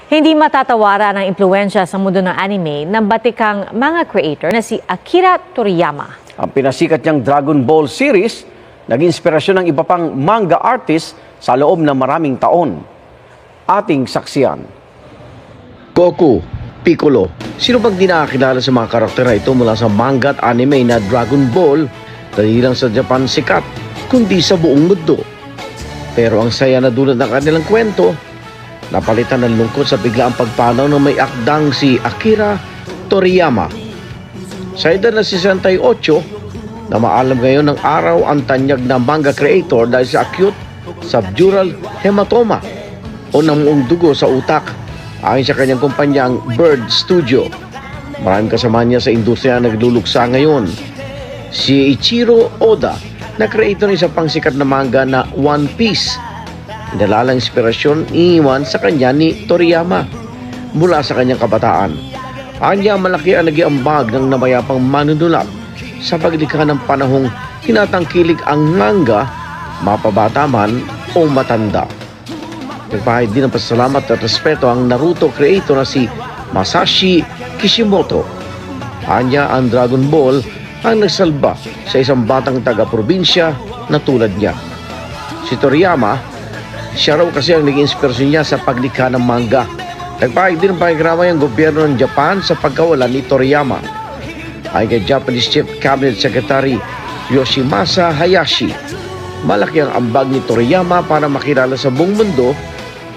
Hindi matatawaran ang impluwensya sa mundo ng anime ng batikang mga creator na si Akira Toriyama. Ang pinasikat niyang Dragon Ball series, naging inspirasyon ng iba pang manga artist sa loob ng maraming taon. Ating saksiyan. Goku, Piccolo. Sino bang di nakakilala sa mga karakter na ito mula sa manga at anime na Dragon Ball? Dahil lang sa Japan sikat, kundi sa buong mundo. Pero ang saya na dulot ng kanilang kwento, napalitan ng lungkot sa biglaang pagpanaw ng may akdang si Akira Toriyama. Sa edad na 68, na maalam ngayon ng araw ang tanyag na manga creator dahil sa acute subdural hematoma o namuong dugo sa utak ayon sa kanyang kumpanyang Bird Studio. Maraming kasama niya sa industriya na nagluluksa ngayon. Si Ichiro Oda, na creator ng isang pangsikat na manga na One Piece. Inalalang inspirasyon iniwan sa kanya ni Toriyama mula sa kanyang kabataan. Anya malaki ang nagiambag ng namayapang manunulat sa paglikha ng panahong tinatangkilik ang manga, mapabata man o matanda. Nagpahid din ng pasalamat at respeto ang Naruto creator na si Masashi Kishimoto. Anya ang Dragon Ball ang nagsalba sa isang batang taga-probinsya na tulad niya. Si Toriyama, siya raw kasi ang naging inspirasyon niya sa paglikha ng manga. Nagpahid din ng pakikramay ang gobyerno ng Japan sa pagkawalan ni Toriyama. Ayon kay Japanese Chief Cabinet Secretary Yoshimasa Hayashi, malaki ang ambag ni Toriyama para makilala sa buong mundo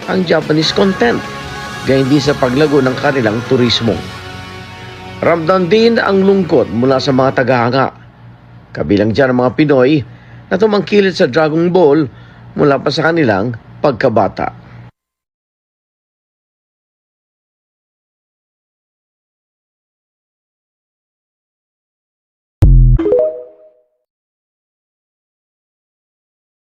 ang Japanese content, gayon din sa paglago ng kanilang turismo. Ramdam din ang lungkot mula sa mga tagahanga, kabilang dyan ang mga Pinoy na tumangkilit sa Dragon Ball mula pa sa kanilang pagkabata.